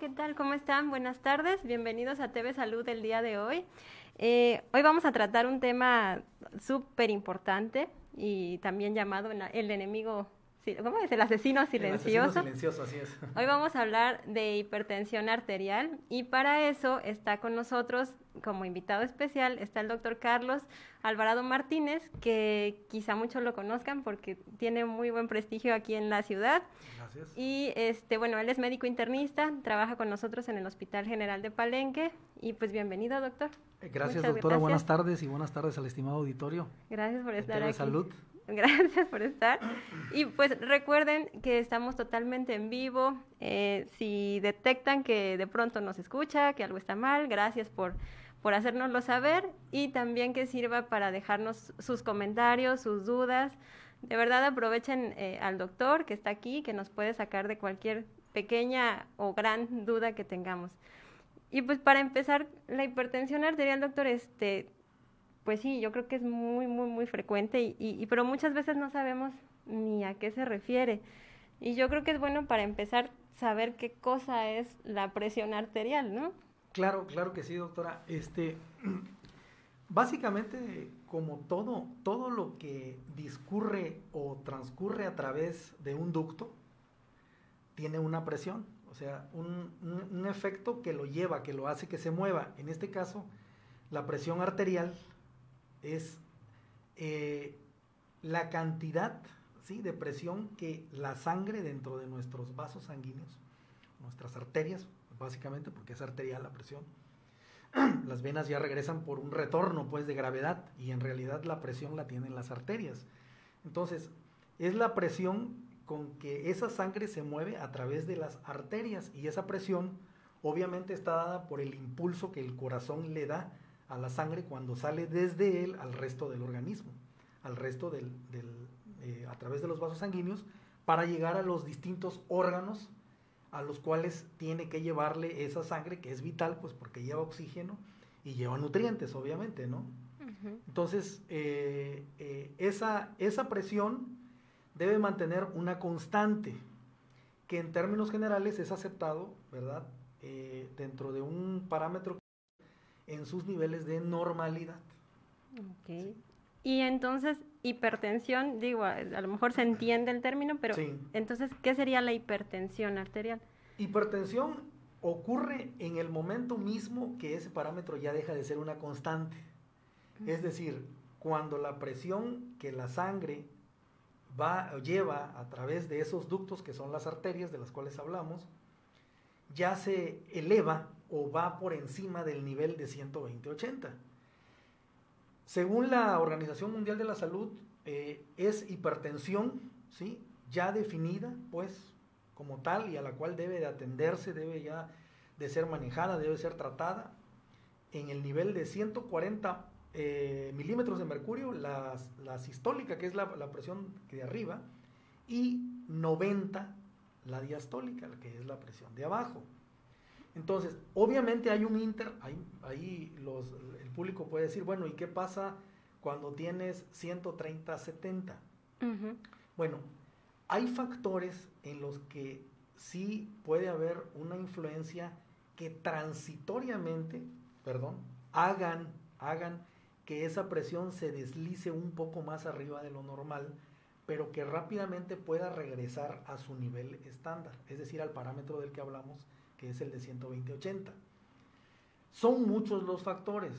¿qué tal? ¿Cómo están? Buenas tardes, bienvenidos a TV Salud el día de hoy. Hoy vamos a tratar un tema súper importante y también llamado el enemigo, ¿cómo es? El asesino silencioso. El asesino silencioso, así es. Hoy vamos a hablar de hipertensión arterial y para eso está con nosotros como invitado especial, está el doctor Carlos Alvarado Martínez, que quizá muchos lo conozcan porque tiene muy buen prestigio aquí en la ciudad. Gracias. Y bueno, él es médico internista, trabaja con nosotros en el Hospital General de Palenque y pues bienvenido, doctor. Gracias, Muchas doctora, gracias. buenas tardes y buenas tardes al estimado auditorio. Gracias por estar TV aquí. Salud. Gracias por estar. Y pues recuerden que estamos totalmente en vivo. Si detectan que de pronto nos escucha, que algo está mal, gracias por hacérnoslo saber y también que sirva para dejarnos sus comentarios, sus dudas. De verdad aprovechen al doctor que está aquí, que nos puede sacar de cualquier pequeña o gran duda que tengamos. Y pues para empezar, la hipertensión arterial, doctor, pues sí, yo creo que es muy, muy, muy frecuente, pero muchas veces no sabemos ni a qué se refiere. Y yo creo que es bueno para empezar saber qué cosa es la presión arterial, ¿no? Claro que sí, doctora. Básicamente, como todo lo que discurre o transcurre a través de un ducto, tiene una presión, o sea, un efecto que lo lleva, que lo hace que se mueva. En este caso, la presión arterial es la cantidad, ¿sí?, de presión que la sangre dentro de nuestros vasos sanguíneos, nuestras arterias, básicamente porque es arterial la presión, las venas ya regresan por un retorno pues de gravedad y en realidad la presión la tienen las arterias. Entonces, es la presión con que esa sangre se mueve a través de las arterias y esa presión obviamente está dada por el impulso que el corazón le da a la sangre cuando sale desde él al resto del organismo, al resto a través de los vasos sanguíneos para llegar a los distintos órganos a los cuales tiene que llevarle esa sangre que es vital, pues porque lleva oxígeno y lleva nutrientes, obviamente, ¿no? Uh-huh. Entonces, esa presión debe mantener una constante que en términos generales es aceptado, ¿verdad? Dentro de un parámetro en sus niveles de normalidad. Ok. Sí. Y entonces, hipertensión, digo, a lo mejor se entiende el término, pero sí. Entonces, ¿qué sería la hipertensión arterial? Hipertensión ocurre en el momento mismo que ese parámetro ya deja de ser una constante. Es decir, cuando la presión que la sangre lleva a través de esos ductos que son las arterias de las cuales hablamos, ya se eleva o va por encima del nivel de 120/80. Según la Organización Mundial de la Salud, es hipertensión, ¿sí?, ya definida, pues, como tal y a la cual debe de atenderse, debe ya de ser manejada, debe ser tratada en el nivel de 140 milímetros de mercurio, la sistólica, que es la presión de arriba, y 90 la diastólica, que es la presión de abajo. Entonces, obviamente hay un ahí el público puede decir, bueno, ¿y qué pasa cuando tienes 130/70? Uh-huh. Bueno, hay factores en los que sí puede haber una influencia que transitoriamente, hagan que esa presión se deslice un poco más arriba de lo normal, pero que rápidamente pueda regresar a su nivel estándar, es decir, al parámetro del que hablamos, que es el de 120/80. Son muchos los factores,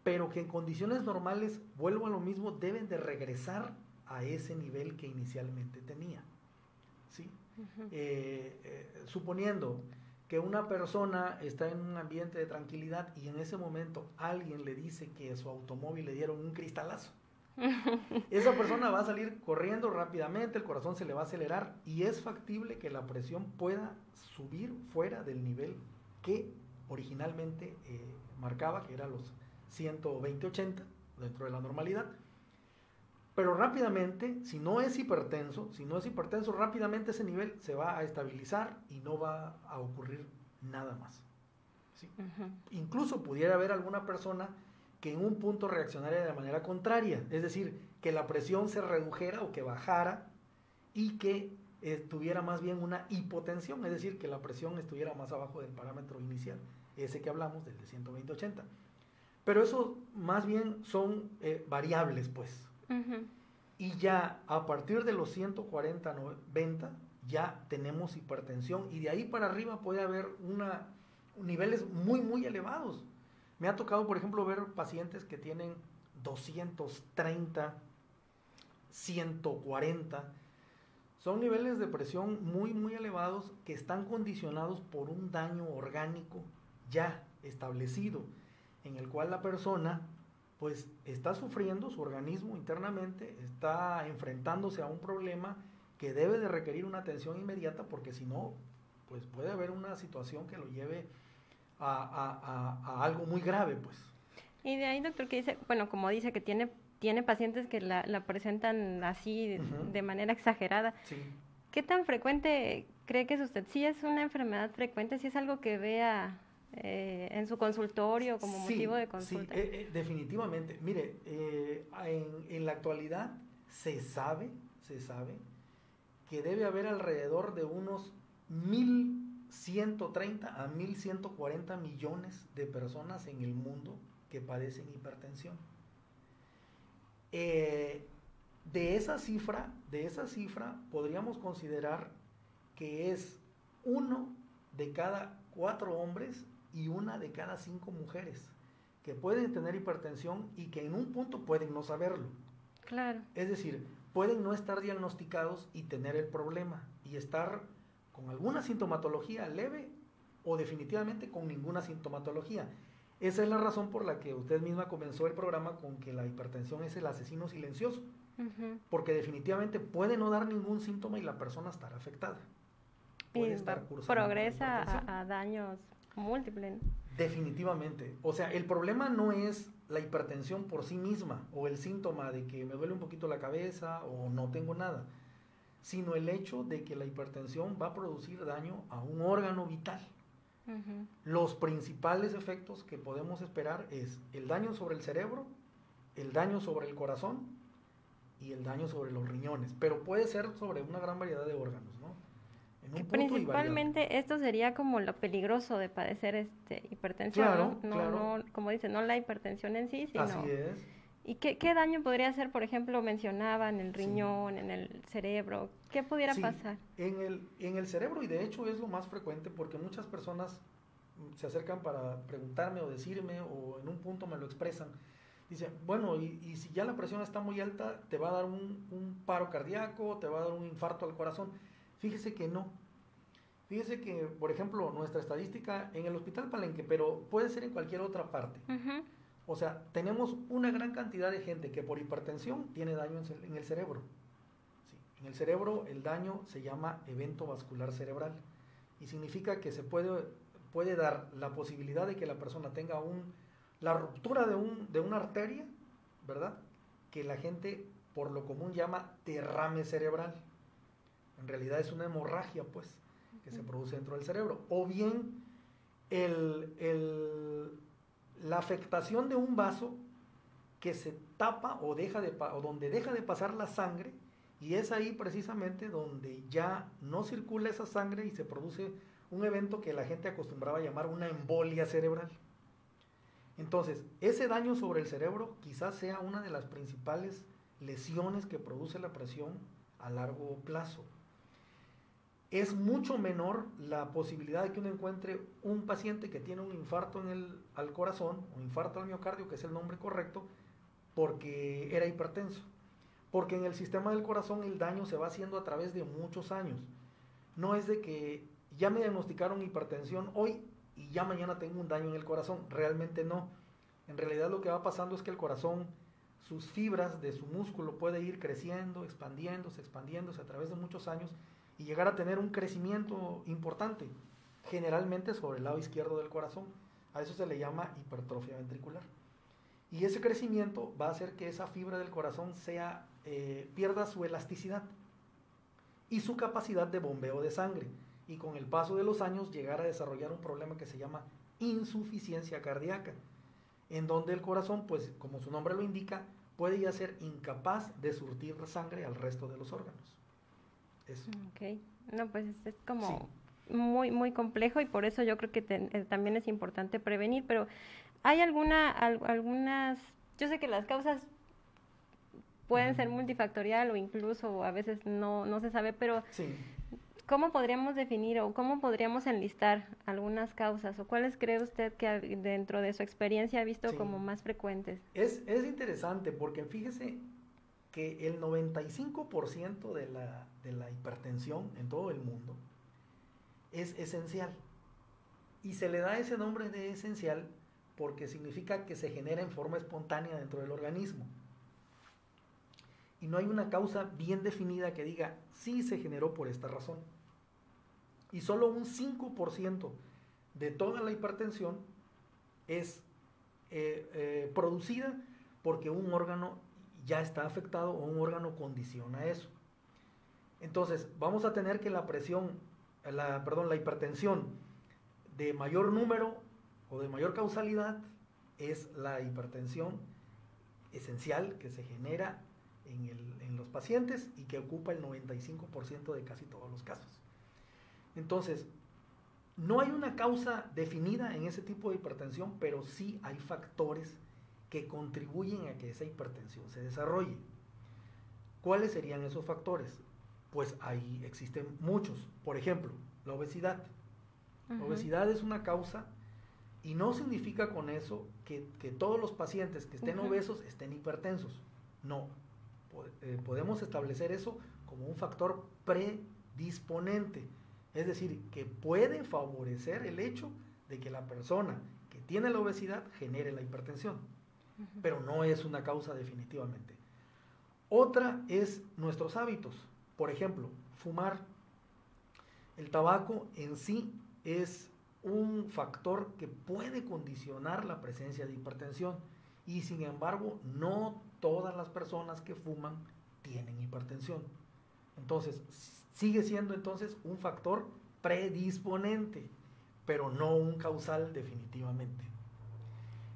pero que en condiciones normales, vuelvo a lo mismo, deben de regresar a ese nivel que inicialmente tenía, ¿sí? Uh-huh. Suponiendo que una persona está en un ambiente de tranquilidad y en ese momento alguien le dice que a su automóvil le dieron un cristalazo, esa persona va a salir corriendo rápidamente, el corazón se le va a acelerar y es factible que la presión pueda subir fuera del nivel que originalmente marcaba, que era los 120/80 dentro de la normalidad. Pero rápidamente, si no es hipertenso, rápidamente ese nivel se va a estabilizar y no va a ocurrir nada más, ¿sí? Uh-huh. Incluso pudiera haber alguna persona que en un punto reaccionara de manera contraria, es decir, que la presión se redujera o que bajara y que tuviera más bien una hipotensión, es decir, que la presión estuviera más abajo del parámetro inicial, ese que hablamos, del de 120/80. Pero eso más bien son variables, pues. Y ya a partir de los 140/90 ya tenemos hipertensión, y de ahí para arriba puede haber niveles muy, muy elevados. Me ha tocado, por ejemplo, ver pacientes que tienen 230, 140. Son niveles de presión muy, muy elevados que están condicionados por un daño orgánico ya establecido, en el cual la persona pues está sufriendo, su organismo internamente está enfrentándose a un problema que debe de requerir una atención inmediata, porque si no, pues puede haber una situación que lo lleve a algo muy grave, pues. Y de ahí, doctor, que dice, bueno, como dice que tiene pacientes que la presentan así de manera exagerada. Sí. ¿Qué tan frecuente cree que es usted? ¿Sí es una enfermedad frecuente? ¿Sí es algo que vea en su consultorio como motivo de consulta? Sí, definitivamente. Mire, en la actualidad se sabe que debe haber alrededor de unos 1.130 a 1.140 millones de personas en el mundo que padecen hipertensión. De esa cifra podríamos considerar que es 1 de cada 4 hombres y 1 de cada 5 mujeres que pueden tener hipertensión y que en un punto pueden no saberlo. Claro. Es decir, pueden no estar diagnosticados y tener el problema y estar con alguna sintomatología leve o definitivamente con ninguna sintomatología. Esa es la razón por la que usted misma comenzó el programa con que la hipertensión es el asesino silencioso, porque definitivamente puede no dar ningún síntoma y la persona estará afectada. Puede estar progresa a daños múltiples. Definitivamente. O sea, el problema no es la hipertensión por sí misma o el síntoma de que me duele un poquito la cabeza o no tengo nada, sino el hecho de que la hipertensión va a producir daño a un órgano vital. Los principales efectos que podemos esperar es el daño sobre el cerebro, el daño sobre el corazón y el daño sobre los riñones, pero puede ser sobre una gran variedad de órganos, ¿no? Principalmente esto sería como lo peligroso de padecer hipertensión, claro, ¿no? Claro. No, como dice, no la hipertensión en sí, sino... Así es. ¿Y qué daño podría hacer, por ejemplo, mencionaba en el riñón, en el cerebro? ¿Qué pudiera pasar? En el cerebro, y de hecho es lo más frecuente porque muchas personas se acercan para preguntarme o decirme o en un punto me lo expresan. Dicen, bueno, y si ya la presión está muy alta, te va a dar un paro cardíaco, te va a dar un infarto al corazón. Fíjese que no. Fíjese que, por ejemplo, nuestra estadística en el Hospital Palenque, pero puede ser en cualquier otra parte. O sea, tenemos una gran cantidad de gente que por hipertensión tiene daño en el cerebro. Sí, en el cerebro el daño se llama evento vascular cerebral y significa que se puede dar la posibilidad de que la persona tenga la ruptura de una arteria, ¿verdad? Que la gente por lo común llama derrame cerebral. En realidad es una hemorragia, pues, que se produce dentro del cerebro. O bien la afectación de un vaso que se tapa o donde deja de pasar la sangre, y es ahí precisamente donde ya no circula esa sangre y se produce un evento que la gente acostumbraba a llamar una embolia cerebral. Entonces, ese daño sobre el cerebro quizás sea una de las principales lesiones que produce la presión a largo plazo. Es mucho menor la posibilidad de que uno encuentre un paciente que tiene un infarto al corazón, un infarto al miocardio, que es el nombre correcto, porque era hipertenso. Porque en el sistema del corazón el daño se va haciendo a través de muchos años. No es de que ya me diagnosticaron hipertensión hoy y ya mañana tengo un daño en el corazón. Realmente no. En realidad lo que va pasando es que el corazón, sus fibras de su músculo puede ir creciendo, expandiéndose a través de muchos años y llegar a tener un crecimiento importante, generalmente sobre el lado izquierdo del corazón. A eso se le llama hipertrofia ventricular. Y ese crecimiento va a hacer que esa fibra del corazón pierda su elasticidad y su capacidad de bombeo de sangre. Y con el paso de los años llegar a desarrollar un problema que se llama insuficiencia cardíaca, en donde el corazón, pues como su nombre lo indica, puede ya ser incapaz de surtir sangre al resto de los órganos. Eso. Ok, no, pues es como Sí. muy, muy complejo y por eso yo creo que también es importante prevenir, pero hay algunas, yo sé que las causas pueden ser Ujú. multifactorial o incluso a veces no se sabe, pero Sí. ¿cómo podríamos definir o cómo podríamos enlistar algunas causas o cuáles cree usted que dentro de su experiencia ha visto Sí. como más frecuentes? Es interesante porque fíjese que el 95% de la hipertensión en todo el mundo es esencial. Y se le da ese nombre de esencial porque significa que se genera en forma espontánea dentro del organismo. Y no hay una causa bien definida que diga, sí se generó por esta razón. Y solo un 5% de toda la hipertensión es producida porque un órgano ya está afectado o un órgano condiciona eso. Entonces, vamos a tener que la presión, la hipertensión de mayor número o de mayor causalidad es la hipertensión esencial que se genera en los pacientes y que ocupa el 95% de casi todos los casos. Entonces, no hay una causa definida en ese tipo de hipertensión, pero sí hay factores que contribuyen a que esa hipertensión se desarrolle. ¿Cuáles serían esos factores? Pues ahí existen muchos. Por ejemplo, la obesidad. La Ujú, obesidad es una causa y no significa con eso que todos los pacientes que estén ujú, obesos estén hipertensos. No. Podemos establecer eso como un factor predisponente. Es decir, que puede favorecer el hecho de que la persona que tiene la obesidad genere la hipertensión. ujú. Pero no es una causa definitivamente. Otra es nuestros hábitos. Por ejemplo, fumar. El tabaco en sí es un factor que puede condicionar la presencia de hipertensión y sin embargo no todas las personas que fuman tienen hipertensión. Entonces, sigue siendo entonces un factor predisponente, pero no un causal definitivamente.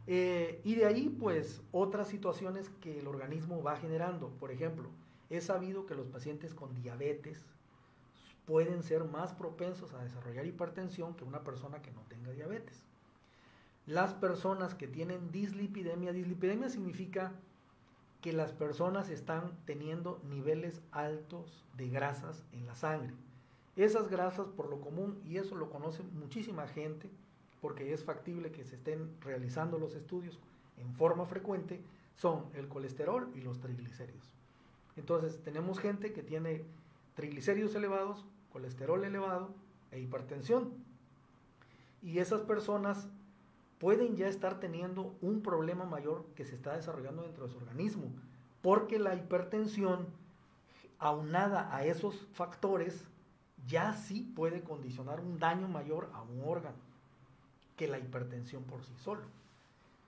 Y de ahí, pues, otras situaciones que el organismo va generando. Por ejemplo, es sabido que los pacientes con diabetes pueden ser más propensos a desarrollar hipertensión que una persona que no tenga diabetes. Las personas que tienen dislipidemia significa que las personas están teniendo niveles altos de grasas en la sangre. Esas grasas por lo común, y eso lo conoce muchísima gente, porque es factible que se estén realizando los estudios en forma frecuente, son el colesterol y los triglicéridos. Entonces tenemos gente que tiene triglicéridos elevados, colesterol elevado e hipertensión. Y esas personas pueden ya estar teniendo un problema mayor que se está desarrollando dentro de su organismo, porque la hipertensión, aunada a esos factores, ya sí puede condicionar un daño mayor a un órgano que la hipertensión por sí solo.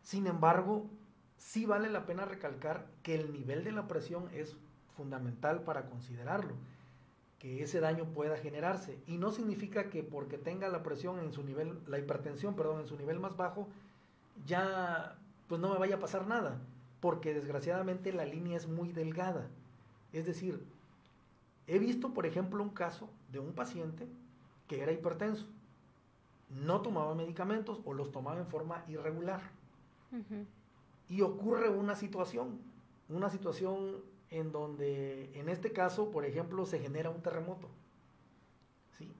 Sin embargo, sí vale la pena recalcar que el nivel de la presión es fundamental para considerarlo, que ese daño pueda generarse, y no significa que porque tenga la presión en su nivel, la hipertensión, perdón, en su nivel más bajo, ya pues no me vaya a pasar nada, porque desgraciadamente la línea es muy delgada. Es decir, he visto por ejemplo un caso de un paciente que era hipertenso, no tomaba medicamentos o los tomaba en forma irregular, Ujú. y ocurre una situación en donde en este caso, por ejemplo, se genera un terremoto, ¿sí?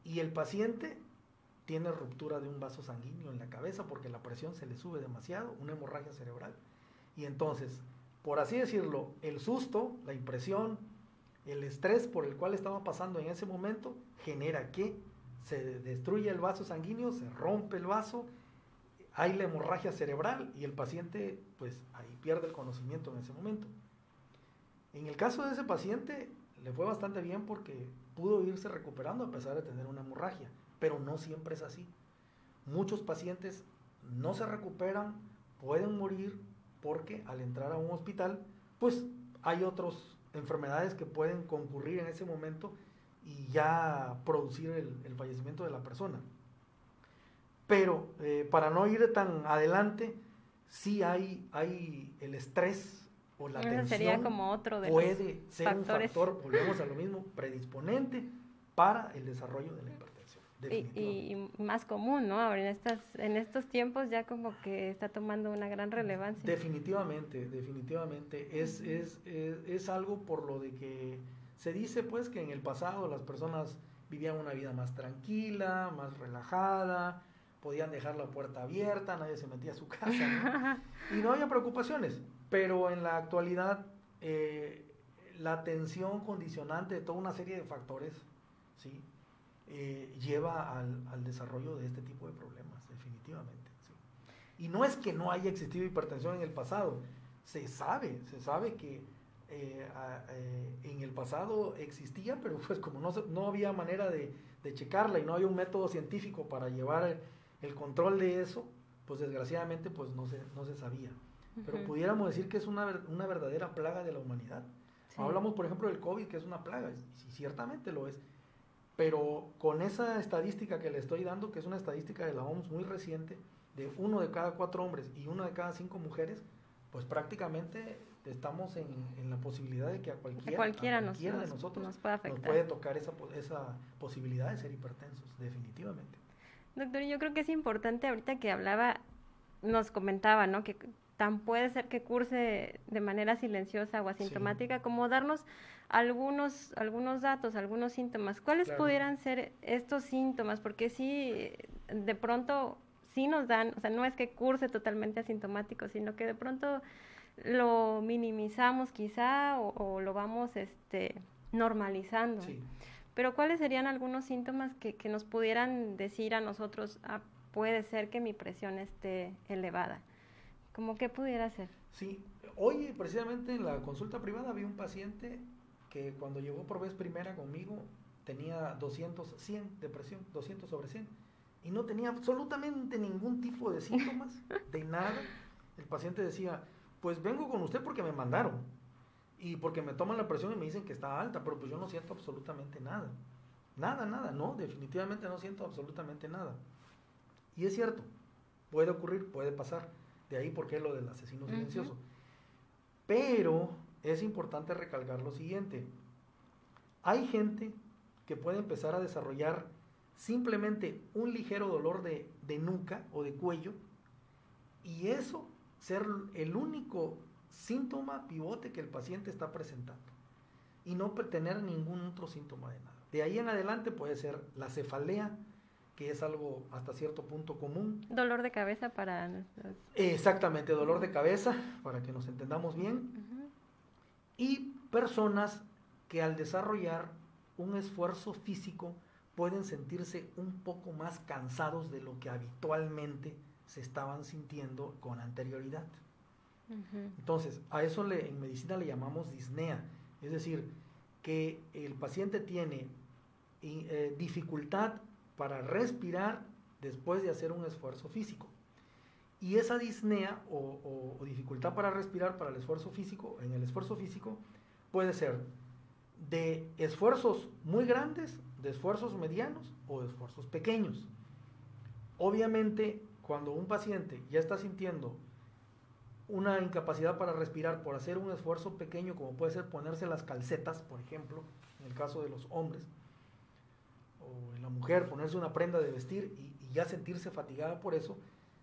Y el paciente tiene ruptura de un vaso sanguíneo en la cabeza porque la presión se le sube demasiado, una hemorragia cerebral. Y entonces, por así decirlo, el susto, la impresión, el estrés por el cual estaba pasando en ese momento genera que se destruye el vaso sanguíneo, se rompe el vaso, hay la hemorragia cerebral y el paciente pues ahí pierde el conocimiento en ese momento. En el caso de ese paciente le fue bastante bien porque pudo irse recuperando a pesar de tener una hemorragia, pero no siempre es así. Muchos pacientes no se recuperan, pueden morir porque al entrar a un hospital pues hay otras enfermedades que pueden concurrir en ese momento y ya producir el fallecimiento de la persona. Pero para no ir tan adelante, sí hay el estrés o la Ese tensión sería como otro de puede los ser factores. un factor, volvemos a lo mismo, predisponente para el desarrollo de la hipertensión, Y, definitivamente. y más común, ¿no? Ahora en estos tiempos ya como que está tomando una gran relevancia. Definitivamente, definitivamente. Es algo por lo de que se dice pues que en el pasado las personas vivían una vida más tranquila, más relajada, podían dejar la puerta abierta, nadie se metía a su casa, ¿no? Y no había preocupaciones, pero en la actualidad la tensión condicionante de toda una serie de factores, ¿sí? Lleva al desarrollo de este tipo de problemas, definitivamente. ¿Sí? Y no es que no haya existido hipertensión en el pasado, se sabe que en el pasado existía, pero pues como no había manera de checarla y no había un método científico para llevar el control de eso, pues desgraciadamente pues no se sabía. Pero pudiéramos decir que es una verdadera plaga de la humanidad. Sí. Hablamos, por ejemplo, del COVID, que es una plaga, y ciertamente lo es. Pero con esa estadística que le estoy dando, que es una estadística de la OMS muy reciente, de 1 de cada 4 hombres y 1 de cada 5 mujeres, pues prácticamente estamos en la posibilidad de que a cualquiera de nosotros nos puede tocar esa posibilidad de ser hipertensos, definitivamente. Doctor, yo creo que es importante, ahorita que hablaba, nos comentaba, ¿no? Que tan puede ser que curse de manera silenciosa o asintomática, sí, como darnos algunos datos, algunos síntomas. ¿Cuáles pudieran ser estos síntomas? Porque sí, de pronto sí nos dan, o sea, no es que curse totalmente asintomático, sino que de pronto lo minimizamos quizá o lo vamos normalizando. Sí. Pero ¿cuáles serían algunos síntomas que nos pudieran decir a nosotros, puede ser que mi presión esté elevada? ¿Cómo qué pudiera ser? Sí, hoy precisamente en la consulta privada vi un paciente que cuando llegó por vez primera conmigo tenía 100 de presión, 200 sobre 100, y no tenía absolutamente ningún tipo de síntomas, de nada. El paciente decía, pues vengo con usted porque me mandaron, y porque me toman la presión y me dicen que está alta, pero pues yo no siento absolutamente nada. Nada, no, definitivamente no siento absolutamente nada. Y es cierto, puede ocurrir, puede pasar. De ahí por qué lo del asesino silencioso. Pero es importante recalcar lo siguiente. Hay gente que puede empezar a desarrollar simplemente un ligero dolor de nuca o de cuello, y eso ser el único síntoma pivote que el paciente está presentando, y no tener ningún otro síntoma de nada. De ahí en adelante puede ser la cefalea, que es algo hasta cierto punto común. Dolor de cabeza para nuestros... Exactamente, dolor de cabeza, para que nos entendamos bien. Y personas que al desarrollar un esfuerzo físico pueden sentirse un poco más cansados de lo que habitualmente se estaban sintiendo con anterioridad. Entonces, a eso en medicina le llamamos disnea, es decir, que el paciente tiene dificultad para respirar después de hacer un esfuerzo físico. Y esa disnea o dificultad para respirar para el esfuerzo físico, en el esfuerzo físico, puede ser de esfuerzos muy grandes, de esfuerzos medianos o de esfuerzos pequeños. Obviamente, cuando un paciente ya está sintiendo una incapacidad para respirar por hacer un esfuerzo pequeño, como puede ser ponerse las calcetas, por ejemplo, en el caso de los hombres, o en la mujer ponerse una prenda de vestir y ya sentirse fatigada por eso,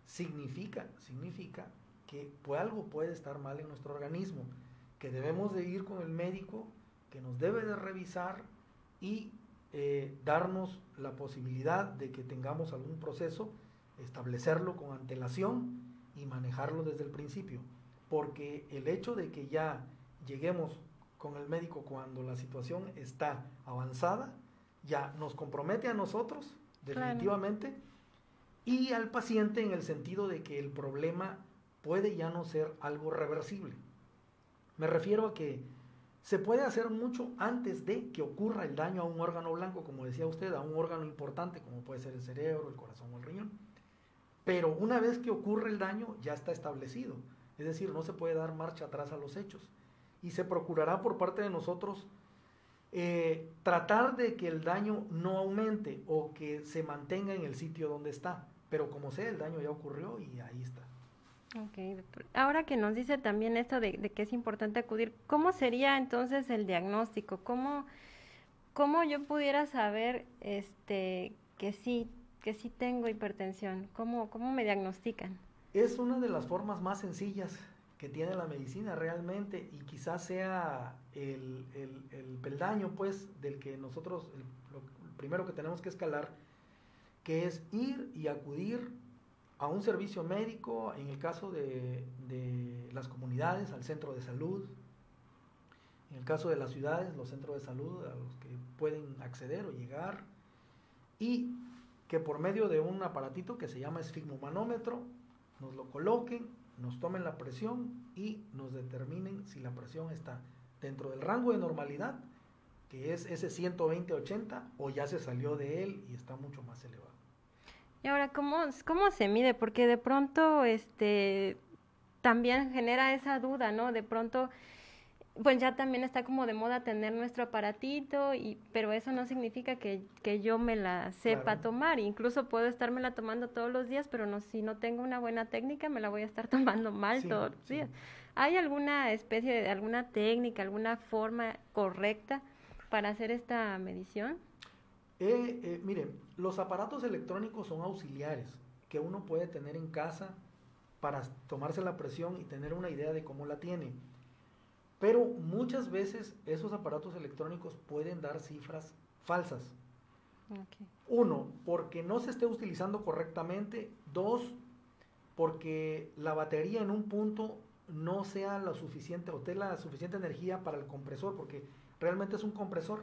significa que algo puede estar mal en nuestro organismo, que debemos de ir con el médico, que nos debe de revisar y darnos la posibilidad de que tengamos algún proceso, establecerlo con antelación y manejarlo desde el principio, porque el hecho de que ya lleguemos con el médico cuando la situación está avanzada, ya nos compromete a nosotros, definitivamente, claro, y al paciente en el sentido de que el problema puede ya no ser algo reversible. Me refiero a que se puede hacer mucho antes de que ocurra el daño a un órgano blanco, como decía usted, a un órgano importante, como puede ser el cerebro, el corazón o el riñón. Pero una vez que ocurre el daño, ya está establecido. Es decir, no se puede dar marcha atrás a los hechos. Y se procurará por parte de nosotros tratar de que el daño no aumente o que se mantenga en el sitio donde está, pero como sea, el daño ya ocurrió y ahí está. Ok, doctor. Ahora que nos dice también esto de que es importante acudir, ¿cómo sería entonces el diagnóstico? ¿Cómo yo pudiera saber que sí tengo hipertensión? ¿Cómo me diagnostican? Es una de las formas más sencillas que tiene la medicina realmente y quizás sea el peldaño pues del que nosotros, lo primero que tenemos que escalar, que es ir y acudir a un servicio médico, en el caso de las comunidades, al centro de salud, en el caso de las ciudades, los centros de salud a los que pueden acceder o llegar, y que por medio de un aparatito que se llama esfigmomanómetro, nos lo coloquen, nos tomen la presión y nos determinen si la presión está dentro del rango de normalidad, que es ese 120-80, o ya se salió de él y está mucho más elevado. Y ahora, ¿cómo se mide? Porque de pronto, también genera esa duda, ¿no? De pronto, pues ya también está como de moda tener nuestro aparatito, pero eso no significa que yo me la sepa Claro. tomar. Incluso puedo estármela tomando todos los días, pero no, si no tengo una buena técnica, me la voy a estar tomando mal Sí, todos los sí. días. ¿Hay alguna especie de, alguna técnica, alguna forma correcta para hacer esta medición? Miren, los aparatos electrónicos son auxiliares que uno puede tener en casa para tomarse la presión y tener una idea de cómo la tiene. Pero muchas veces esos aparatos electrónicos pueden dar cifras falsas. Okay. Uno, porque no se esté utilizando correctamente. Dos, porque la batería en un punto no sea la suficiente o tenga la suficiente energía para el compresor, porque realmente es un compresor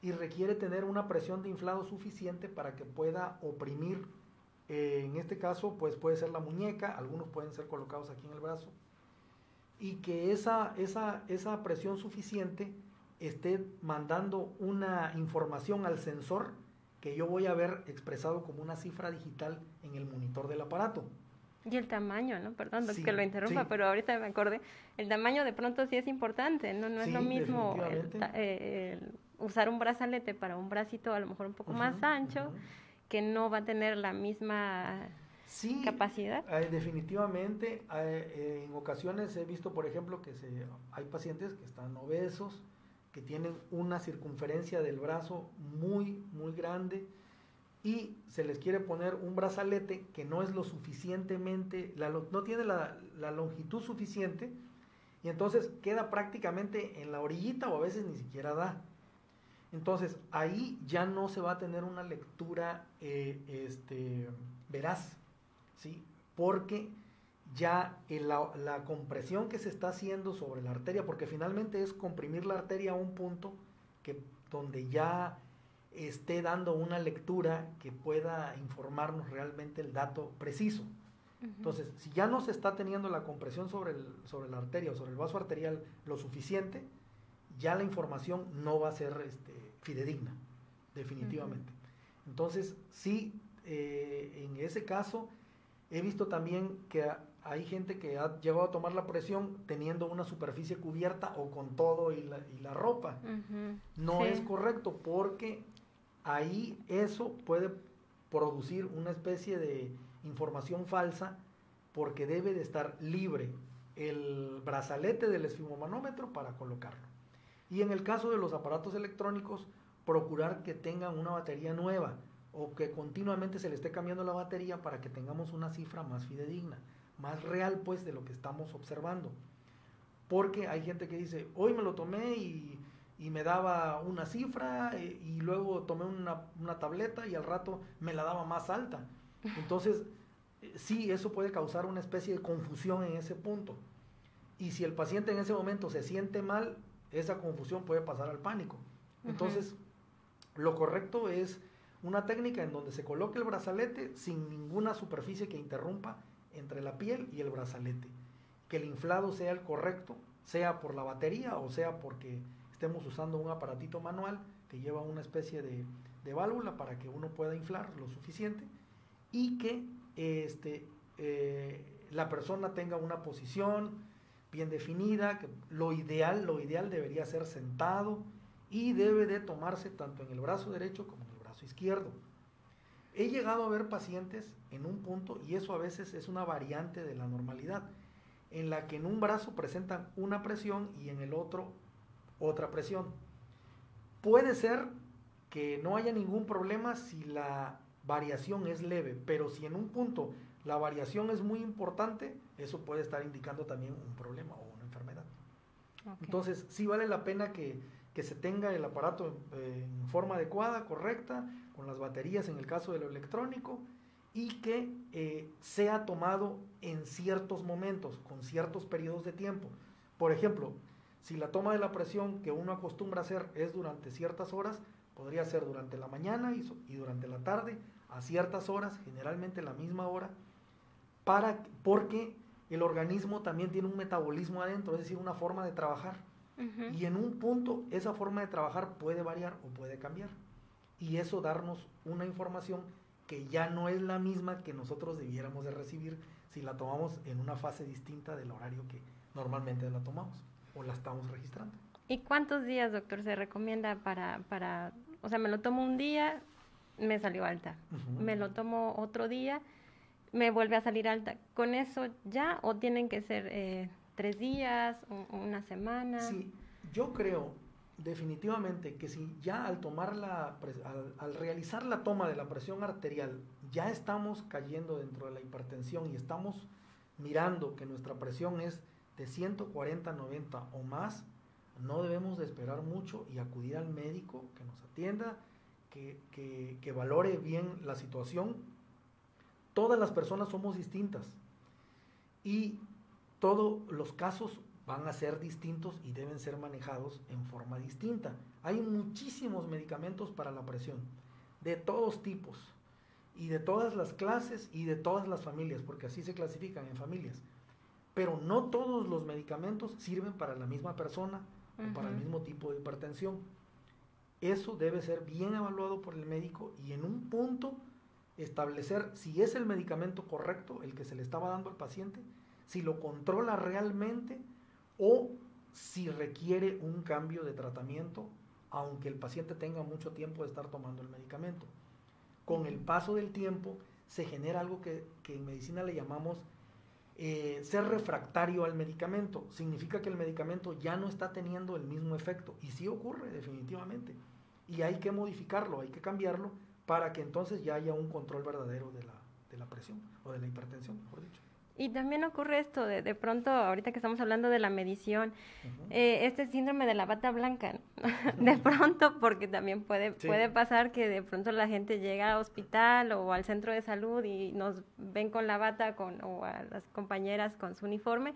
y requiere tener una presión de inflado suficiente para que pueda oprimir, en este caso pues puede ser la muñeca, algunos pueden ser colocados aquí en el brazo, y que esa presión suficiente esté mandando una información al sensor que yo voy a ver expresado como una cifra digital en el monitor del aparato. Y el tamaño, ¿no? Perdón Sí, que lo interrumpa, sí, pero ahorita me acordé, el tamaño de pronto sí es importante, no es lo sí, mismo definitivamente. usar un brazalete para un bracito a lo mejor un poco Ujú, más ancho, ujú. que no va a tener la misma Sí, capacidad. definitivamente. En ocasiones he visto, por ejemplo, que hay pacientes que están obesos, que tienen una circunferencia del brazo muy, muy grande y se les quiere poner un brazalete que no es lo suficientemente, no tiene la longitud suficiente y entonces queda prácticamente en la orillita o a veces ni siquiera da. Entonces ahí ya no se va a tener una lectura veraz, ¿sí? Porque ya la compresión que se está haciendo sobre la arteria, porque finalmente es comprimir la arteria a un punto donde ya esté dando una lectura que pueda informarnos realmente el dato preciso. Entonces, si ya no se está teniendo la compresión sobre la arteria o sobre el vaso arterial lo suficiente, ya la información no va a ser fidedigna, definitivamente. Entonces, sí, en ese caso, he visto también que hay gente que ha llegado a tomar la presión teniendo una superficie cubierta o con todo y la ropa. No Sí. es correcto porque ahí eso puede producir una especie de información falsa porque debe de estar libre el brazalete del esfigmomanómetro para colocarlo. Y en el caso de los aparatos electrónicos, procurar que tengan una batería nueva o que continuamente se le esté cambiando la batería para que tengamos una cifra más fidedigna, más real pues de lo que estamos observando. Porque hay gente que dice, hoy me lo tomé y me daba una cifra y luego tomé una tableta y al rato me la daba más alta. Entonces, sí, eso puede causar una especie de confusión en ese punto. Y si el paciente en ese momento se siente mal, esa confusión puede pasar al pánico. Entonces, lo correcto es una técnica en donde se coloque el brazalete sin ninguna superficie que interrumpa entre la piel y el brazalete. Que el inflado sea el correcto, sea por la batería o sea porque estemos usando un aparatito manual que lleva una especie de válvula para que uno pueda inflar lo suficiente y que la persona tenga una posición bien definida, que lo ideal debería ser sentado y debe de tomarse tanto en el brazo derecho como en el brazo izquierdo. He llegado a ver pacientes en un punto, y eso a veces es una variante de la normalidad, en la que en un brazo presentan una presión y en el otro otra presión. Puede ser que no haya ningún problema si la variación es leve, pero si en un punto la variación es muy importante, eso puede estar indicando también un problema o una enfermedad. Okay. Entonces, sí vale la pena que se tenga el aparato en forma adecuada, correcta, con las baterías en el caso de lo electrónico, y que sea tomado en ciertos momentos, con ciertos periodos de tiempo. Por ejemplo, si la toma de la presión que uno acostumbra a hacer es durante ciertas horas, podría ser durante la mañana y durante la tarde, a ciertas horas, generalmente la misma hora, porque el organismo también tiene un metabolismo adentro, es decir, una forma de trabajar. Uh-huh. Y en un punto esa forma de trabajar puede variar o puede cambiar. Y eso darnos una información que ya no es la misma que nosotros debiéramos de recibir si la tomamos en una fase distinta del horario que normalmente la tomamos o la estamos registrando. ¿Y cuántos días, doctor, se recomienda para o sea, me lo tomo un día, me salió alta, uh-huh. Me lo tomo otro día, me vuelve a salir alta? ¿Con eso ya o tienen que ser 3 días, una semana? Sí, yo creo definitivamente que si ya al realizar la toma de la presión arterial ya estamos cayendo dentro de la hipertensión y estamos mirando que nuestra presión es de 140/90 o más, no debemos de esperar mucho y acudir al médico que nos atienda, que valore bien la situación. Todas las personas somos distintas y todos los casos van a ser distintos y deben ser manejados en forma distinta. Hay muchísimos medicamentos para la presión, de todos tipos, y de todas las clases y de todas las familias, porque así se clasifican en familias. Pero no todos los medicamentos sirven para la misma persona uh-huh. o para el mismo tipo de hipertensión. Eso debe ser bien evaluado por el médico y en un punto establecer si es el medicamento correcto el que se le estaba dando al paciente, si lo controla realmente o si requiere un cambio de tratamiento, aunque el paciente tenga mucho tiempo de estar tomando el medicamento. Con el paso del tiempo se genera algo que en medicina le llamamos ser refractario al medicamento. Significa que el medicamento ya no está teniendo el mismo efecto, y sí ocurre definitivamente, y hay que modificarlo, hay que cambiarlo para que entonces ya haya un control verdadero de la presión o de la hipertensión, mejor dicho. Y también ocurre esto, de pronto, ahorita que estamos hablando de la medición, uh-huh. Este síndrome de la bata blanca, ¿no? De pronto, porque también puede pasar que de pronto la gente llega al hospital o al centro de salud y nos ven con la bata o a las compañeras con su uniforme,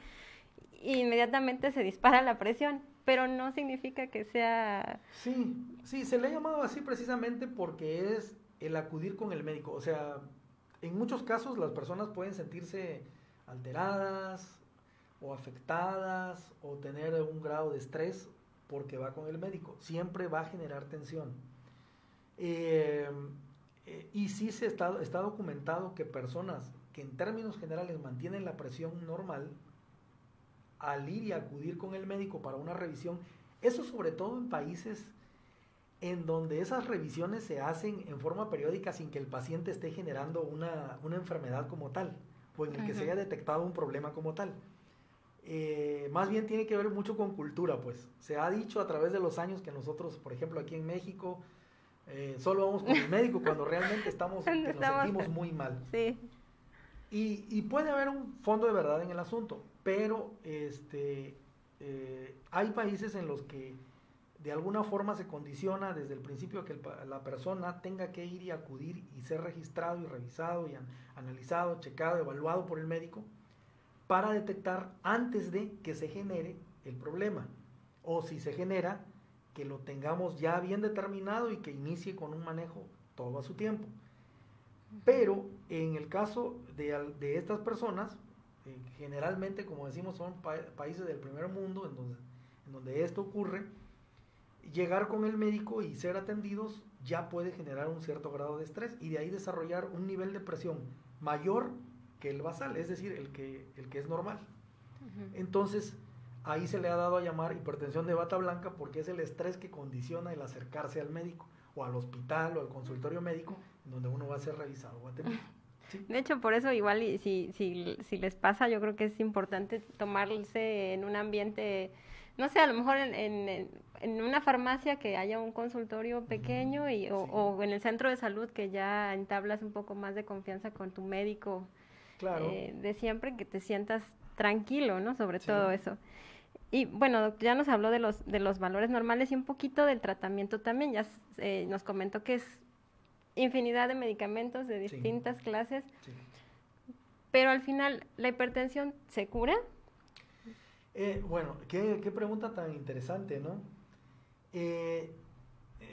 y inmediatamente se dispara la presión, pero no significa que sea... Sí, se le ha llamado así precisamente porque es el acudir con el médico. O sea, en muchos casos las personas pueden sentirse alteradas o afectadas o tener un grado de estrés porque va con el médico. Siempre va a generar tensión. Y sí está documentado que personas que en términos generales mantienen la presión normal, al ir y acudir con el médico para una revisión, eso sobre todo en países en donde esas revisiones se hacen en forma periódica sin que el paciente esté generando una enfermedad como tal, o en el que se haya detectado un problema como tal. Más bien tiene que ver mucho con cultura, pues. Se ha dicho a través de los años que nosotros, por ejemplo, aquí en México, solo vamos con el médico cuando realmente nos sentimos muy mal. Sí. Y puede haber un fondo de verdad en el asunto, pero hay países en los que de alguna forma se condiciona desde el principio que la persona tenga que ir y acudir y ser registrado y revisado y analizado, checado, evaluado por el médico para detectar antes de que se genere el problema, o si se genera, que lo tengamos ya bien determinado y que inicie con un manejo todo a su tiempo. Pero en el caso de estas personas, generalmente, como decimos, son países del primer mundo en donde esto ocurre, llegar con el médico y ser atendidos ya puede generar un cierto grado de estrés y de ahí desarrollar un nivel de presión mayor que el basal, es decir, el que es normal. Uh-huh. Entonces, ahí se le ha dado a llamar hipertensión de bata blanca porque es el estrés que condiciona el acercarse al médico o al hospital o al consultorio médico, donde uno va a ser revisado o atendido. ¿Sí? De hecho, por eso igual, y si les pasa, yo creo que es importante tomarse en un ambiente, no sé, a lo mejor en una farmacia que haya un consultorio pequeño o en el centro de salud que ya entablas un poco más de confianza con tu médico, claro, de siempre, que te sientas tranquilo, ¿no? Sobre todo eso. Y bueno, doctor, ya nos habló de los valores normales y un poquito del tratamiento también. Ya nos comentó que es infinidad de medicamentos de distintas clases, pero al final, ¿la hipertensión se cura? Bueno, qué pregunta tan interesante, ¿no?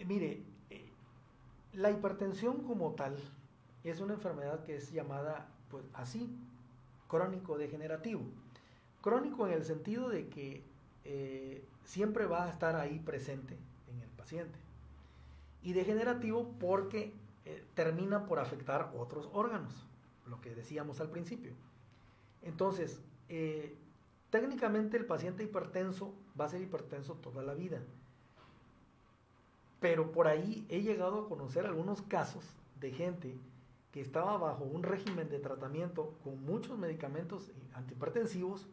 Mire, la hipertensión como tal es una enfermedad que es llamada, pues así, crónico degenerativo. Crónico en el sentido de que siempre va a estar ahí presente en el paciente. Y degenerativo porque termina por afectar otros órganos, lo que decíamos al principio. Entonces, técnicamente el paciente hipertenso va a ser hipertenso toda la vida. Pero por ahí he llegado a conocer algunos casos de gente que estaba bajo un régimen de tratamiento con muchos medicamentos antihipertensivos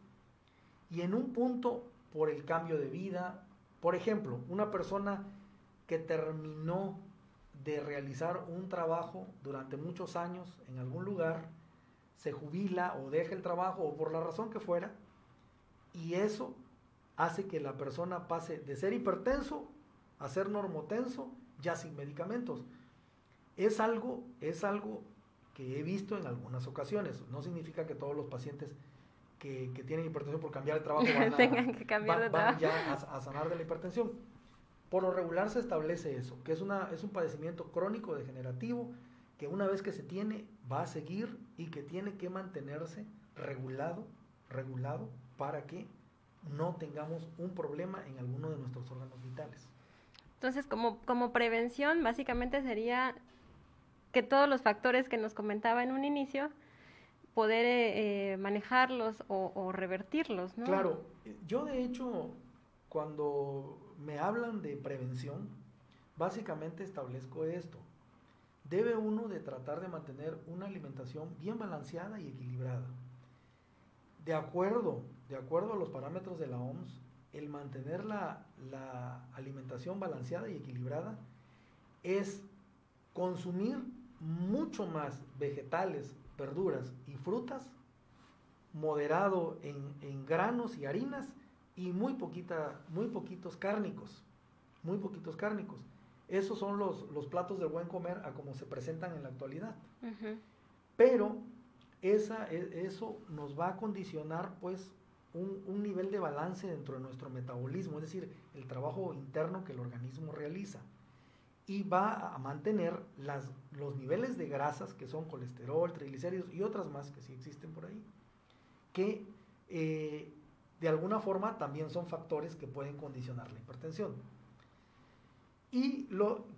y en un punto por el cambio de vida, por ejemplo, una persona que terminó de realizar un trabajo durante muchos años en algún lugar, se jubila o deja el trabajo o por la razón que fuera, y eso hace que la persona pase de ser hipertenso a ser normotenso ya sin medicamentos. Es algo que he visto en algunas ocasiones. No significa que todos los pacientes que tienen hipertensión por cambiar de trabajo van ya a sanar de la hipertensión. Por lo regular se establece eso, que es un padecimiento crónico degenerativo que una vez que se tiene va a seguir y que tiene que mantenerse regulado para que no tengamos un problema en alguno de nuestros órganos vitales. Entonces, como prevención, básicamente sería que todos los factores que nos comentaba en un inicio, poder manejarlos o revertirlos, ¿no? Claro, yo de hecho, cuando me hablan de prevención, básicamente establezco esto. Debe uno de tratar de mantener una alimentación bien balanceada y equilibrada. De acuerdo a los parámetros de la OMS, el mantener la alimentación balanceada y equilibrada es consumir mucho más vegetales, verduras y frutas, moderado en granos y harinas y muy poquitos cárnicos. Esos son los platos del buen comer a como se presentan en la actualidad. Uh-huh. Pero eso nos va a condicionar pues un nivel de balance dentro de nuestro metabolismo, es decir, el trabajo interno que el organismo realiza. Y va a mantener los niveles de grasas, que son colesterol, triglicéridos y otras más que sí existen por ahí, que de alguna forma también son factores que pueden condicionar la hipertensión. Y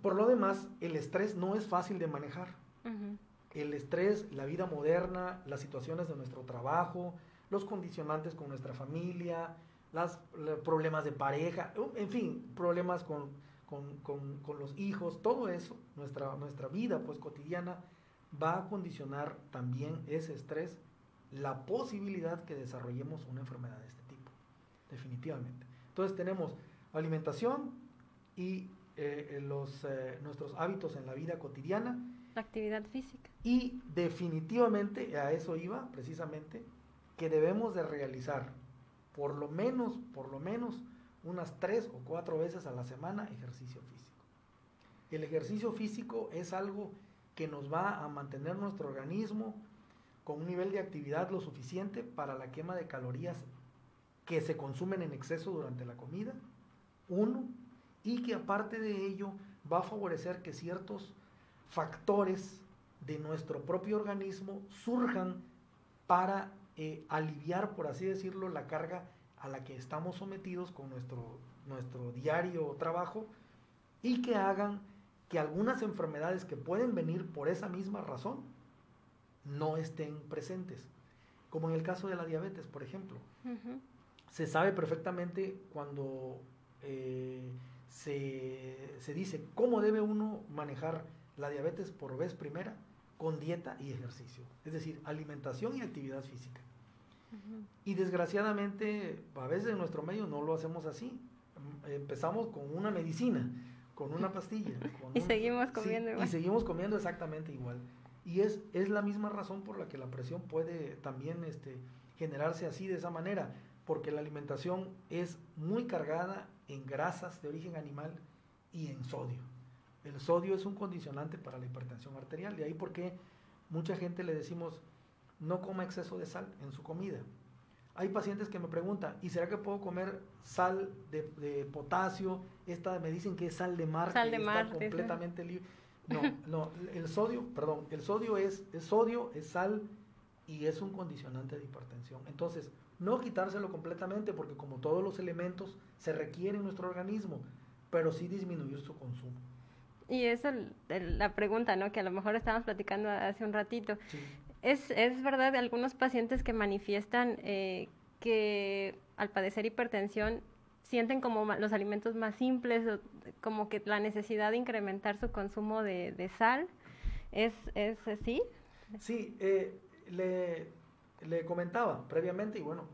por lo demás, el estrés no es fácil de manejar. Uh-huh. El estrés, la vida moderna, las situaciones de nuestro trabajo, los condicionantes con nuestra familia, los problemas de pareja, en fin, problemas con los hijos, todo eso, nuestra vida pues cotidiana va a condicionar también ese estrés, la posibilidad que desarrollemos una enfermedad de este tipo, definitivamente. Entonces tenemos alimentación y nuestros hábitos en la vida cotidiana. Actividad física. Y definitivamente, a eso iba precisamente, que debemos de realizar por lo menos unas 3 o 4 veces a la semana ejercicio físico. El ejercicio físico es algo que nos va a mantener nuestro organismo con un nivel de actividad lo suficiente para la quema de calorías que se consumen en exceso durante la comida, y que aparte de ello va a favorecer que ciertos factores de nuestro propio organismo surjan para aliviar, por así decirlo, la carga a la que estamos sometidos con nuestro diario trabajo, y que hagan que algunas enfermedades que pueden venir por esa misma razón no estén presentes, como en el caso de la diabetes, por ejemplo. Uh-huh. Se sabe perfectamente cuando se dice cómo debe uno manejar la diabetes por vez primera, con dieta y ejercicio, es decir, alimentación y actividad física. Y desgraciadamente, a veces en nuestro medio no lo hacemos así. Empezamos con una medicina, con una pastilla. Y seguimos comiendo igual. Y seguimos comiendo exactamente igual. Y es la misma razón por la que la presión puede también generarse así, de esa manera, porque la alimentación es muy cargada en grasas de origen animal y en sodio. El sodio es un condicionante para la hipertensión arterial, de ahí porque mucha gente le decimos no coma exceso de sal en su comida. Hay pacientes que me preguntan, ¿y será que puedo comer sal de potasio? Esta me dicen que es sal de mar, sal que de mar, está completamente libre. No, el sodio es sodio, es sal y es un condicionante de hipertensión. Entonces, no quitárselo completamente porque como todos los elementos se requieren en nuestro organismo, pero sí disminuir su consumo. Y eso, la pregunta, ¿no? Que a lo mejor estábamos platicando hace un ratito. Sí. Es verdad de algunos pacientes que manifiestan que al padecer hipertensión sienten como los alimentos más simples, como que la necesidad de incrementar su consumo de sal. ¿Es así? Sí, le comentaba previamente, y bueno,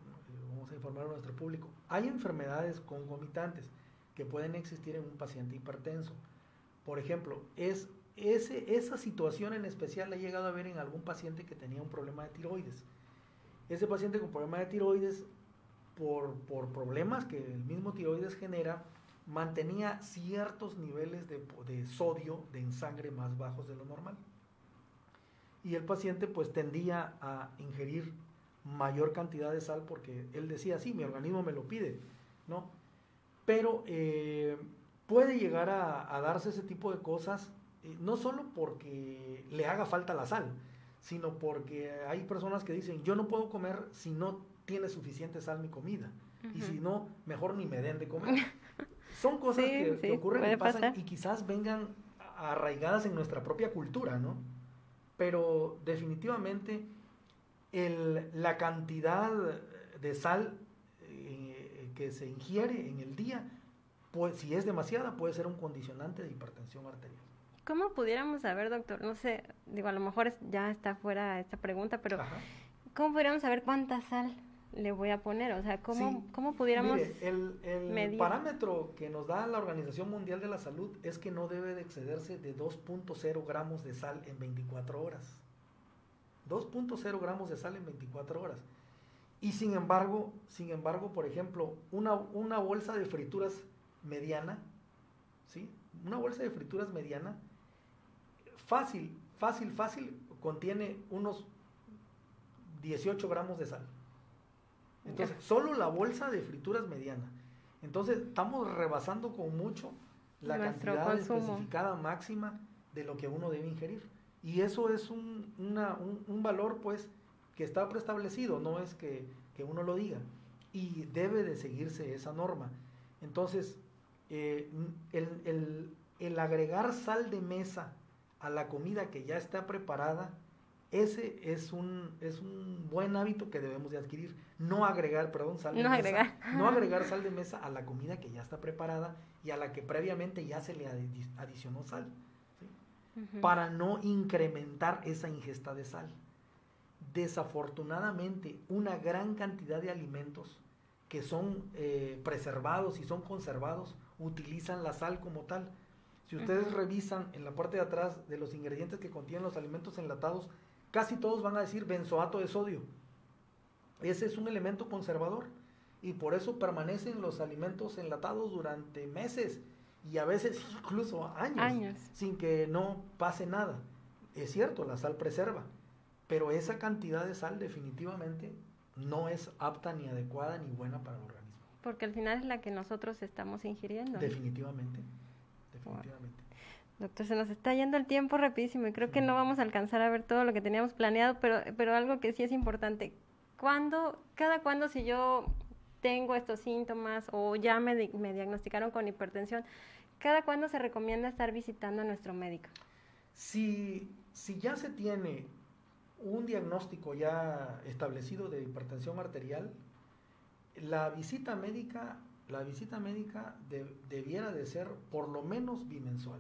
vamos a informar a nuestro público. Hay enfermedades concomitantes que pueden existir en un paciente hipertenso. Por ejemplo, esa situación en especial la he llegado a ver en algún paciente que tenía un problema de tiroides. Ese paciente con problema de tiroides, por problemas que el mismo tiroides genera, mantenía ciertos niveles de sodio en sangre más bajos de lo normal. Y el paciente pues tendía a ingerir mayor cantidad de sal porque él decía, sí, mi organismo me lo pide, ¿no? Pero puede llegar a darse ese tipo de cosas, no solo porque le haga falta la sal, sino porque hay personas que dicen, yo no puedo comer si no tiene suficiente sal mi comida, y si no, mejor ni me den de comer. Son cosas que ocurren y pasan y quizás vengan arraigadas en nuestra propia cultura, ¿no? Pero definitivamente la cantidad de sal que se ingiere en el día, pues si es demasiada, puede ser un condicionante de hipertensión arterial. ¿Cómo pudiéramos saber, doctor? No sé, digo, a lo mejor ya está fuera esta pregunta, pero ajá, ¿cómo pudiéramos saber cuánta sal le voy a poner? O sea, ¿cómo pudiéramos el parámetro que nos da la Organización Mundial de la Salud es que no debe de excederse de 2.0 gramos de sal en 24 horas. 2.0 gramos de sal en 24 horas. Y sin embargo, por ejemplo, una bolsa de frituras mediana, ¿sí? Una bolsa de frituras mediana, fácil, contiene unos 18 gramos de sal. Entonces, solo la bolsa de frituras mediana. Entonces, estamos rebasando con mucho la cantidad especificada máxima de lo que uno debe ingerir. Y eso es un valor, pues, que está preestablecido, no es que uno lo diga. Y debe de seguirse esa norma. Entonces, el agregar sal de mesa a la comida que ya está preparada, ese es un buen hábito que debemos de adquirir. No agregar sal de mesa a la comida que ya está preparada y a la que previamente ya se le adicionó sal, ¿sí? Uh-huh. Para no incrementar esa ingesta de sal. Desafortunadamente, una gran cantidad de alimentos que son preservados y son conservados utilizan la sal como tal. Si ustedes revisan en la parte de atrás de los ingredientes que contienen los alimentos enlatados, casi todos van a decir benzoato de sodio. Ese es un elemento conservador y por eso permanecen los alimentos enlatados durante meses y a veces incluso años. Sin que no pase nada. Es cierto, la sal preserva, pero esa cantidad de sal definitivamente no es apta ni adecuada ni buena para el organismo. Porque al final es la que nosotros estamos ingiriendo. Definitivamente. Wow. Doctor, se nos está yendo el tiempo rapidísimo y creo que no vamos a alcanzar a ver todo lo que teníamos planeado, pero algo que sí es importante. Cada cuándo si yo tengo estos síntomas o ya me diagnosticaron con hipertensión, ¿cada cuándo se recomienda estar visitando a nuestro médico? Si ya se tiene un diagnóstico ya establecido de hipertensión arterial, la visita médica la visita médica debiera de ser por lo menos bimensual.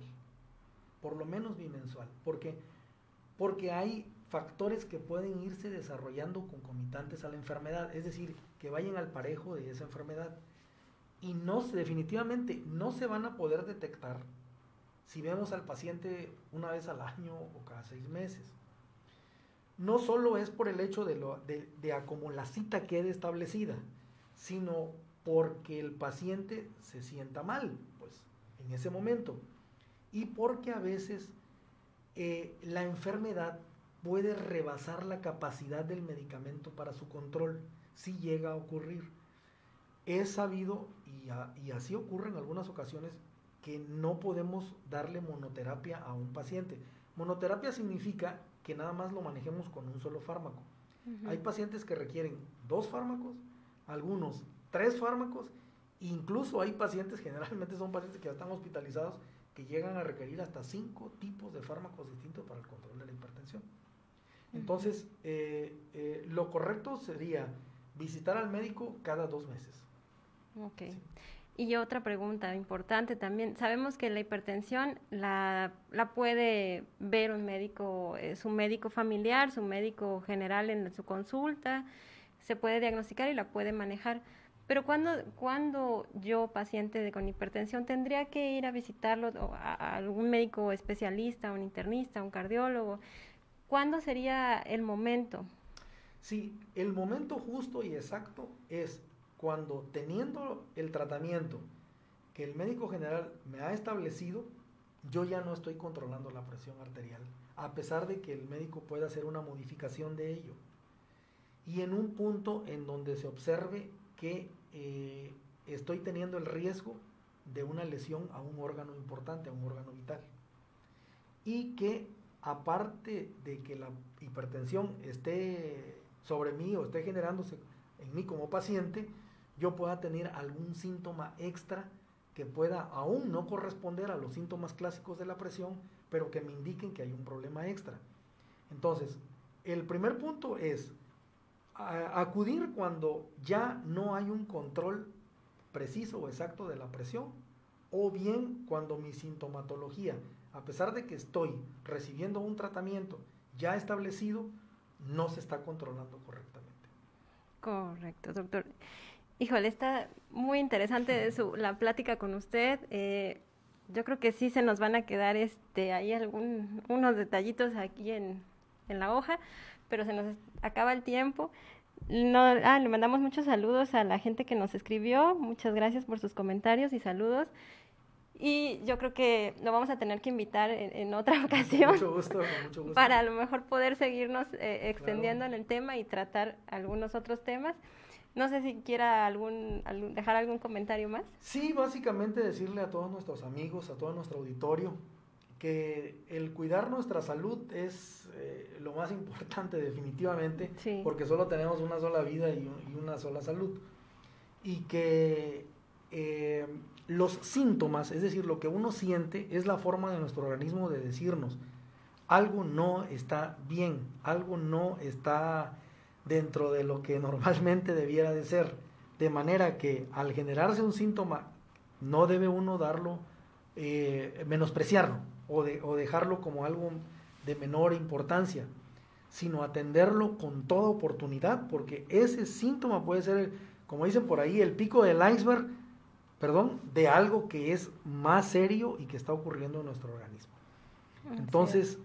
Por lo menos bimensual. Porque hay factores que pueden irse desarrollando concomitantes a la enfermedad, es decir, que vayan al parejo de esa enfermedad. Y definitivamente no se van a poder detectar si vemos al paciente una vez al año o cada 6 meses. No solo es por el hecho de como la cita quede establecida, sino porque el paciente se sienta mal, pues, en ese momento. Y porque a veces la enfermedad puede rebasar la capacidad del medicamento para su control, si llega a ocurrir. Es sabido, y así ocurre en algunas ocasiones, que no podemos darle monoterapia a un paciente. Monoterapia significa que nada más lo manejemos con un solo fármaco. Hay pacientes que requieren 2 fármacos, algunos 3 fármacos, incluso hay pacientes, generalmente son pacientes que ya están hospitalizados, que llegan a requerir hasta 5 tipos de fármacos distintos para el control de la hipertensión. Entonces, lo correcto sería visitar al médico cada 2 meses. Ok. Sí. Y otra pregunta importante también. Sabemos que la hipertensión la puede ver un médico, su médico familiar, su médico general en su consulta, se puede diagnosticar y la puede manejar. Pero ¿cuándo yo, paciente con hipertensión, tendría que ir a visitarlo a algún médico especialista, un internista, un cardiólogo? ¿Cuándo sería el momento? Sí, el momento justo y exacto es cuando, teniendo el tratamiento que el médico general me ha establecido, yo ya no estoy controlando la presión arterial, a pesar de que el médico pueda hacer una modificación de ello. Y en un punto en donde se observe que estoy teniendo el riesgo de una lesión a un órgano importante, a un órgano vital. Y que aparte de que la hipertensión esté sobre mí o esté generándose en mí como paciente, yo pueda tener algún síntoma extra que pueda aún no corresponder a los síntomas clásicos de la presión, pero que me indiquen que hay un problema extra. Entonces, el primer punto es acudir cuando ya no hay un control preciso o exacto de la presión, o bien cuando mi sintomatología, a pesar de que estoy recibiendo un tratamiento ya establecido, no se está controlando correctamente. Correcto, doctor. Híjole, está muy interesante la plática con usted. Yo creo que sí se nos van a quedar ahí unos detallitos aquí en la hoja, pero se nos acaba el tiempo. Le mandamos muchos saludos a la gente que nos escribió. Muchas gracias por sus comentarios y saludos. Y yo creo que lo vamos a tener que invitar en otra ocasión. Con mucho gusto. Para a lo mejor poder seguirnos extendiendo en el tema y tratar algunos otros temas. No sé si quiera dejar algún comentario más. Sí, básicamente decirle a todos nuestros amigos, a todo nuestro auditorio, que el cuidar nuestra salud es lo más importante definitivamente, sí, porque solo tenemos una sola vida y una sola salud. Y que los síntomas, es decir, lo que uno siente, es la forma de nuestro organismo de decirnos, algo no está bien, algo no está dentro de lo que normalmente debiera de ser, de manera que al generarse un síntoma no debe uno darlo, menospreciarlo o dejarlo como algo de menor importancia, sino atenderlo con toda oportunidad, porque ese síntoma puede ser, como dicen por ahí, el pico del iceberg, de algo que es más serio y que está ocurriendo en nuestro organismo. Entonces,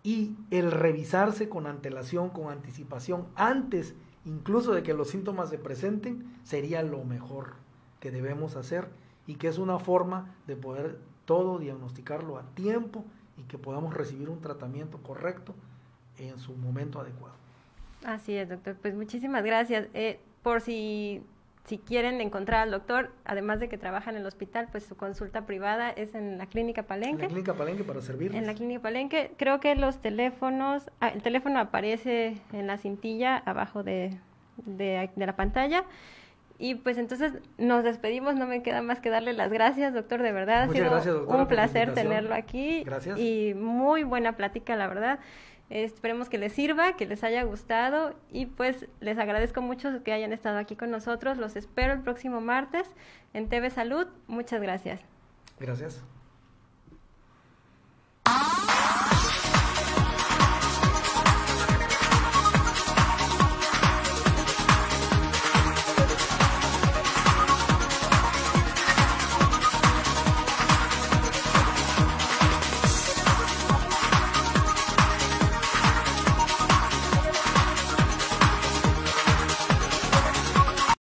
y el revisarse con antelación, con anticipación, antes incluso de que los síntomas se presenten, sería lo mejor que debemos hacer, y que es una forma de poder todo diagnosticarlo a tiempo y que podamos recibir un tratamiento correcto en su momento adecuado. Así es, doctor. Pues muchísimas gracias. Por si quieren encontrar al doctor, además de que trabaja en el hospital, pues su consulta privada es en la Clínica Palenque. En la Clínica Palenque, para servirles. En la Clínica Palenque. Creo que los teléfonos, el teléfono aparece en la cintilla abajo de la pantalla. Y pues entonces nos despedimos, no me queda más que darle las gracias, doctor, de verdad. Muchas gracias, doctora, un placer tenerlo aquí. Gracias. Y muy buena plática, la verdad. Esperemos que les sirva, que les haya gustado y pues les agradezco mucho que hayan estado aquí con nosotros. Los espero el próximo martes en TV Salud. Muchas gracias. Gracias.